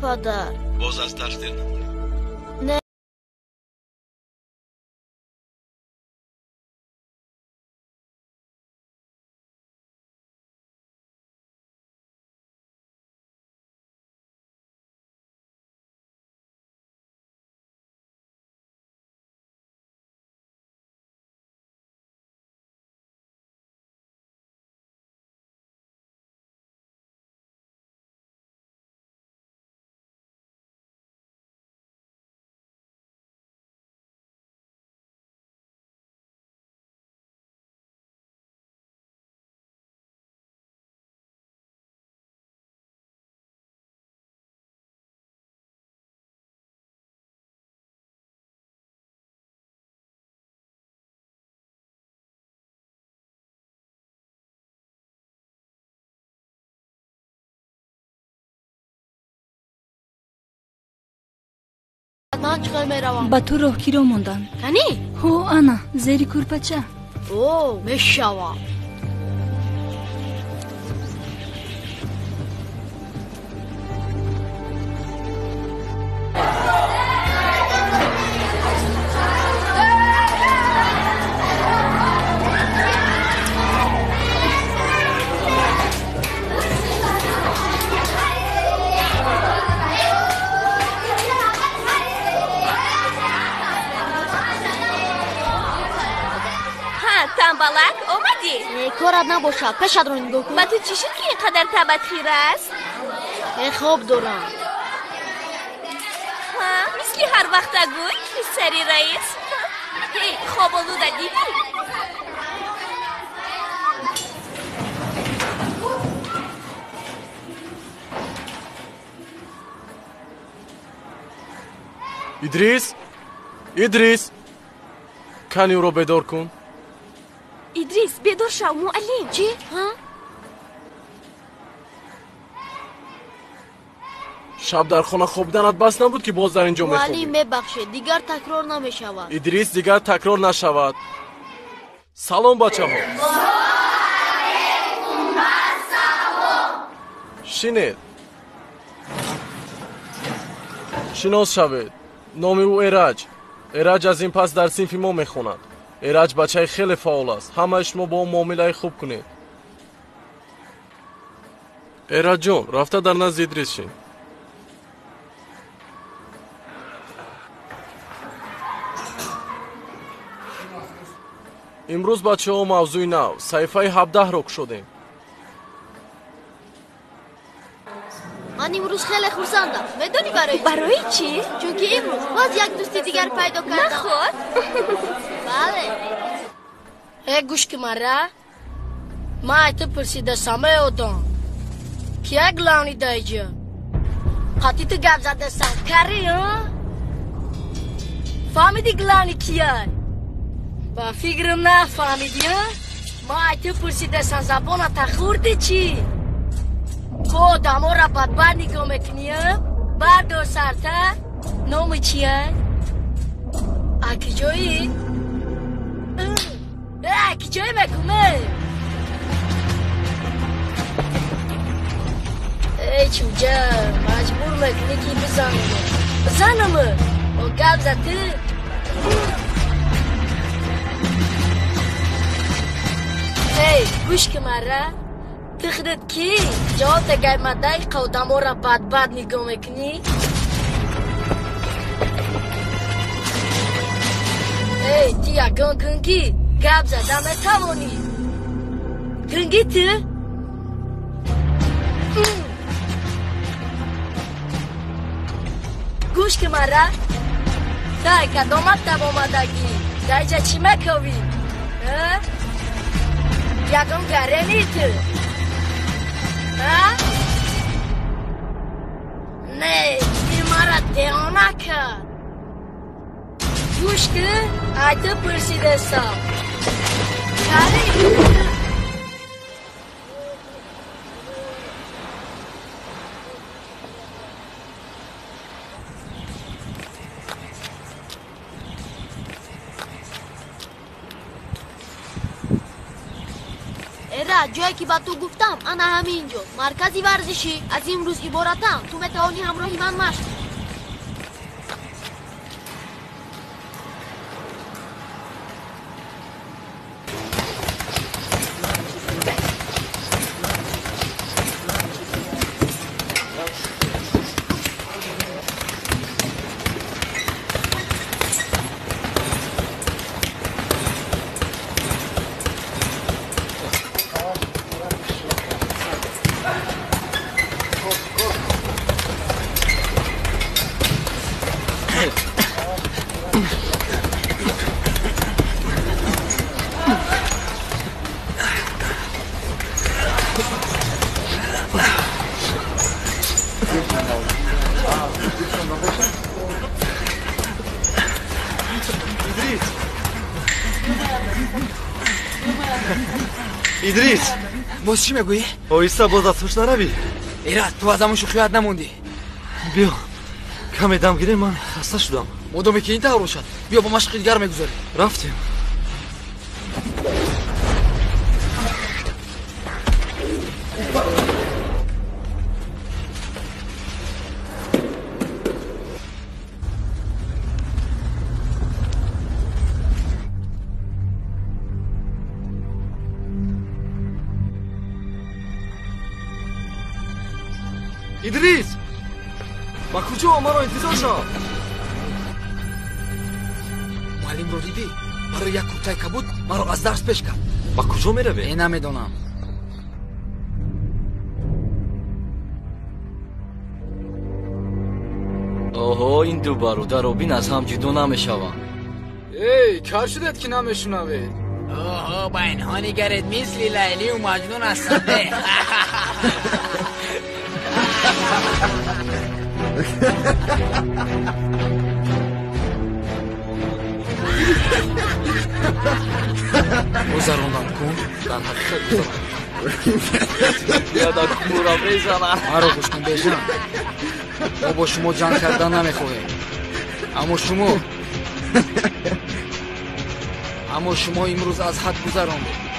پدر باز از تقدیر نه من چقدر میروم با تو راه کی را موندن؟ کنی؟ هو انا زیری کورپچه اوه میشوم تنبلک اومدی؟ کارت نباشد پیشت رو نگاه کن با تو چی شد که اینقدر تبت خیره است؟ خواب دارم مثل هر وقت گوی سری رئیس خواب آلوده دیدی؟ ادریس کنی او را بیدار کن ادریس بیدار شو معلم چی؟ شب در خانه خوابیدنت بس نبود که باز در اینجا میخوابی معلم ببخشید دیگر تکرار نمیشود ادریس دیگر تکرار نشود سلام بچه ها شینید شناس شوید نام او ایرج از این پس در صنف ما میخوند ایرج بچه خیلی فعال است همه شما با اون معامله خوب کنید ایرج جان رفته در نزد ادریس شین امروز بچه ها موضوع نو صحیفه 17 را شدیم من امروز خیلی خرسندم میدونی برای چی؟ چون که امروز باز یک دوست دیگر پیدا کردم نخود؟ بله گوش که مرا ما ایت پرسیده سامه اودان کیا گلانی دایجا قطی تو گب زده سم کاری ها فهمیدی گلانی کیا با فکرم نه فهمیدی ها ما ایت پرسیده سم زبان تا خورده چی تو دامو را بدبر نگاه میکنی بردار سرتا نوم چیه اکی جایی اکی جایی بکنه ای چوجه مجبور میکنی که بزنم و گل زده ای گوش که مره تخدت کی جا تگه مدهی قودمو را بد نگاه میکنی ای تیا گنگی گب زدم توانی گنگی تو گوش که مرا دای کدامت تب آمدگی دای جا چی مکوی یکم گره نی تو نه این مرا دیانه کرد گوش که ایتو پرسیده سام کاری جایی که با تو گفتم انا همینجا مرکزی ورزشی از امروز عبارتم تو میتوانی همراهی من مشق ادریس باز چی میگویی؟ آیسته باز از خوش نروی ایراد تو از همون شوخیات نموندی بیا کمی دم گیره من خسته شدم مدامی که این طور باشد بیا با مشق دیگر میگذاریم رفتیم ادریس با کجا مرا انتظار شو معلم رو دیدی برای یک کوتاه کبود مرا از درس پیش کرد با کجا میروی این نمیدونم اوه این دو برادر بین از هم جدا نمیشوند ای کار شدت که نمیشنوید اوه با اینها نگرید مثل لیلی و مجنون هستند گذراندن کن در حقیقت گذراندن یادا کمورا بزنن مرا گوش کن بیجان ما با شما جنگ کردن نمیخواهیم اما شما امروز از حد گذراندید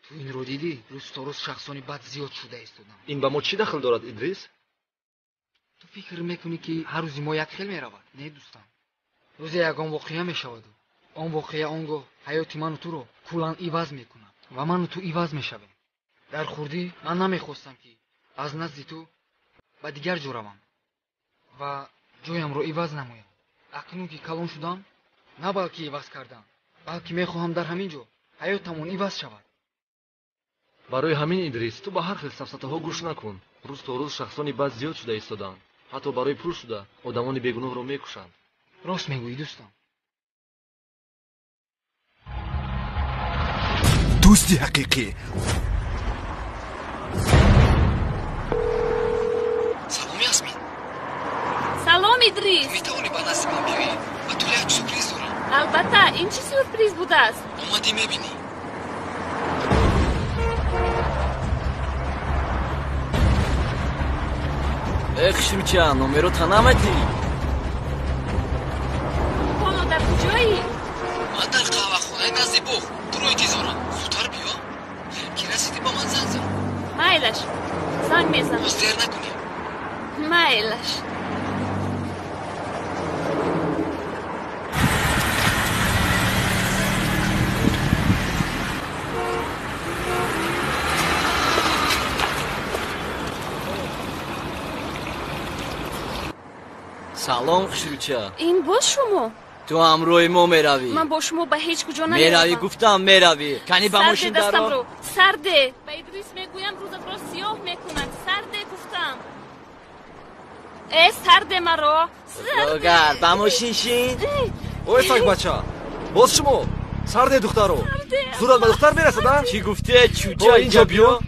تو این رو دیدی روز تا روز شخصانی بد زیاد شده ایستادن این با ما چی دخل دارد ادریس تو فکر میکنی که هر روزی ما یک خیل میرود نه دوستان روزی یگان واقعه میشود آن واقعه آنگاه حیات من و تو رو کلان عوض میکند و من و تو عوض میشویم در خوردی من نمیخواستم که از نزد تو به دیگر جا روم و جایم رو عوض نمایم اکنون که کلان شدم نه بلکه عوض کردم بلکه میخواهم در همین جا حیاتمون عوض شود برای همین ادریس تو با هر خیل سفسطه‌ها گوش نکن روز تا روز شخصانی بد زیاد شده ایستادند حتی برای پول شده آدمان بیگناه رو میکشند راست میگویی دوستان دوستی حقیقی سلام یاسمین سلام ادریس میتوانی با نصیبم بیایی و تو یک سورپریز دارم البته این چه سورپریز بوده است اومدی میبینی خشروچه نمرو تنامتی خانو در کجایی؟ من در قهوه خونه نزدی بخ تو رو انتظارم زودتر بیا که رسیدی با من زنگ زن مایلش زنگ میزن باز دیر نکنی مایلش سلام خشروچه این باز شما تو همروی ما میروی من با شما به هیچ کجا نمیروم میروی گفتم میروی کنی با ماشین سرده دستم درو رو سرده به ادریس میگویم روزت را سیاه میکنند سرده گفتم ای سرده مرا روگر با ماشین شین اوی سگ بچه باز شما سرده دخترو زورت به دختر میرسد چی گفته چوچه اینجا بیا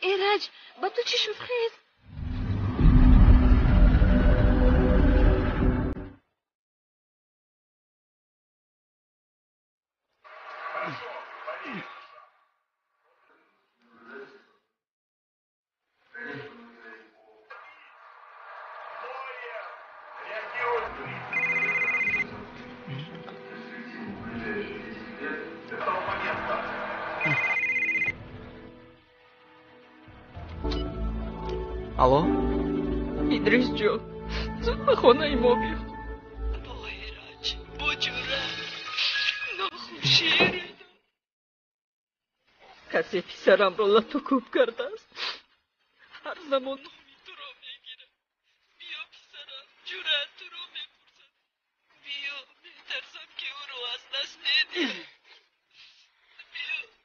ایرج با تو چی شد خیز الو ادریس جان زود به خانه ما بیا با ایرج با جورت ناخوشی کسی پسرم را لطو کرده است هر زمان نامی تو را میگیره بیا پسرم جورت تو را میپرسد بیا میترسم که او رو از دست ندی بیا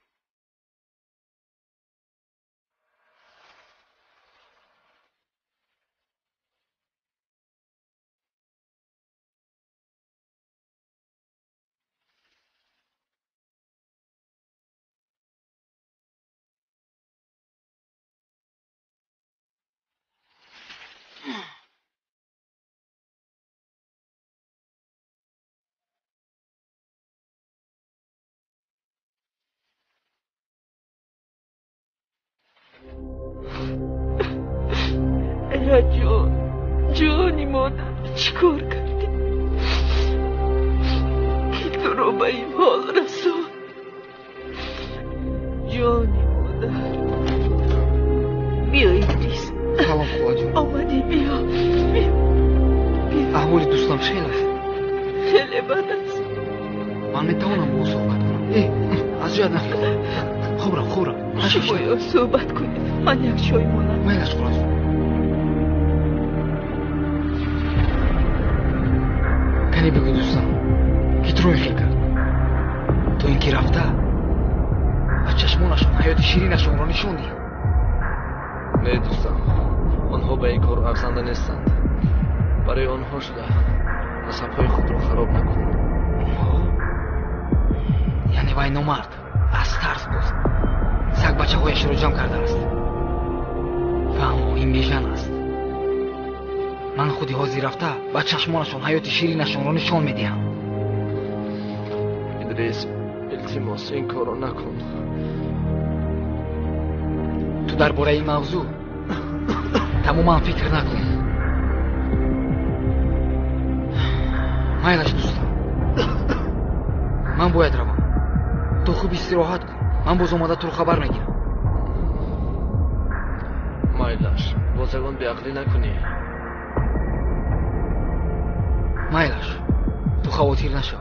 ایرج جان جانی مادر چیکار کردی که تو رو به این حال رسون جانی مادر بیا ادریس سلام خواه جان آمدی بیا احوال دوستم خیلی است خیلی بد است من میتوانم با او صحبت کنم از جد نفید خورم شما صحبت کنید من یک شای مانم مایلش خورم کنی بگو دوستم که تو رو این خیل کرد تو این که رفته و چشمانشون حیات شیرینشون را نشون دی نه دوستم آنها به این کار ارزنده نیستند برای آنها شده نسبهای خود را خراب نکن یعنی وای نامرد از ترس باز سگ بچه هایش رو جمع کرده است فهم این بیژن است من خودی حاضر رفته و چشمانشون حیات شیرینشون رو نشان میدیم ادریس التماس این کار را نکن تو درباره این موضوع تماما فکر نکن مایلش دوستم من باید روم تو خوب استراحت کن من باز اومده تو رو خبر میگیرم مایلش بازگان بیعقلی نکنی مایلش تو خواطیر نشو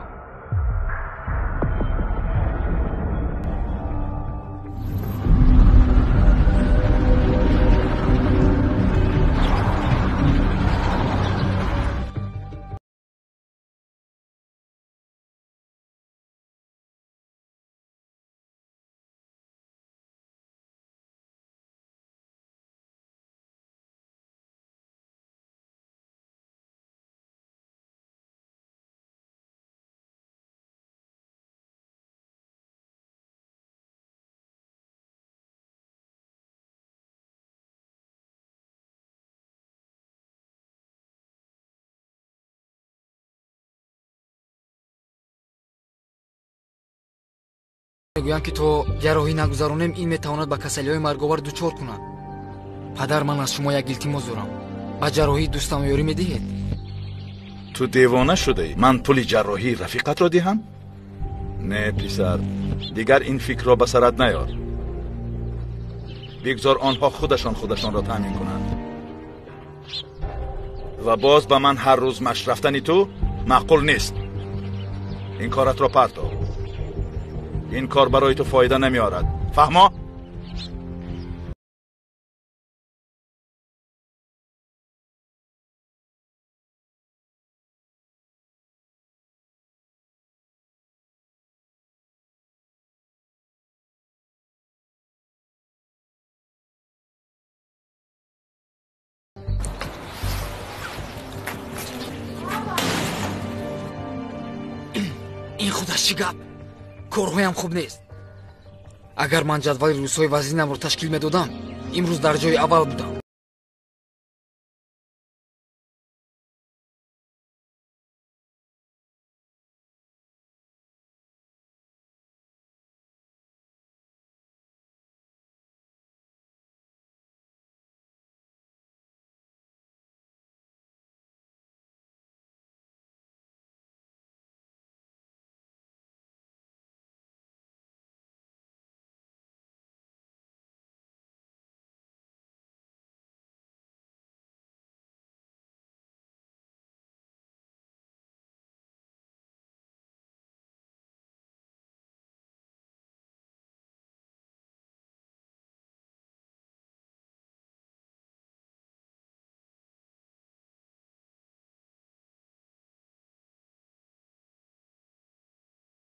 میگویند که تو جراحی نگذارونیم این میتواند به کسلی‌های مرگاور دچار کند. پدر، من از شما یک التماس دارم. با جراحی دوستم یاری میدهید؟ تو دیوانه شده ای؟ من پول جراحی رفیقت را دهم؟ نه پسر، دیگر این فکر را به سرت نیار. بگذار آنها خودشان را تامین کنند. و باز به من هر روز مشت رفتنی تو معقول نیست. این کارت را پرتاب. این کار برای تو فایده نمی آرد. فهما؟ این خودش چی گپ؟ کارهایم خوب نیست. اگر من جدول روزهای وزینم رو تشکیل میدادم امروز در جای اول بودم.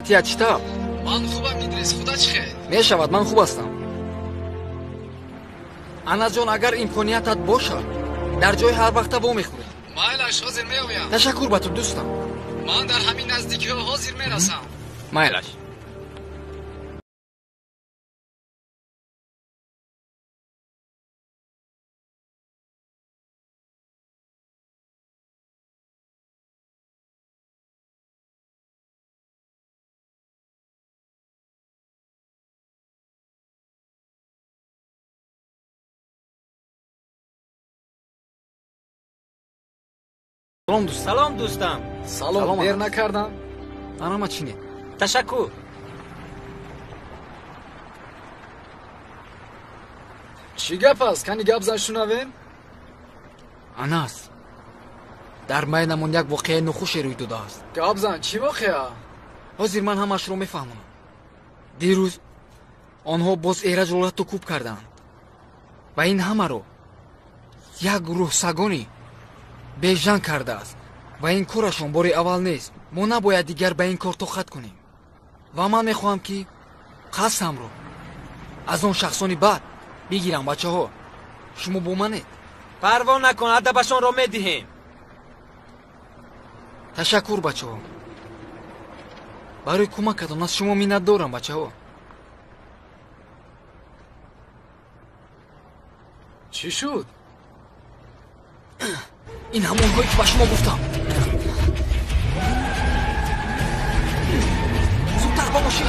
تیا چطور؟ من خوبم ادریس، خدا چه خیر؟ میشود، من خوب هستم. انس جان، اگر امکانیتت باشد در جای هر وقت با میخوریم. مایلش حاضر میآیم. تشکر به تو دوستم. من در همین نزدیکی ها حاضر میرسم. مایلش. سلام دوست. سلام دوستم. سلام، دیر نکردم. آرام چینه. تشکر. چی گپ است؟ کنی گپ زن شنوین؟ انس، در میانمون یک واقعه نخوشی روی داده است. گپ زن، چی واقعه؟ حاضر من همش رو میفهمم. دیروز آنها باز ایرج را تو کوب کردند و این همه رو یک روح سگانی بیژن کرده است و این کارشون باری اول نیست. ما نباید دیگر به این کار توخت کنیم و من میخواهم که قسم رو از اون شخصانی بعد بگیرم. بچه ها، شما با منید. پروا نکن، ادبشان رو میدهیم. تشکر بچه ها. برای کمکتون از شما منت دارم بچه ها. چی شد؟ این همونهایی که به شما گفتم. زودتر با ماشین.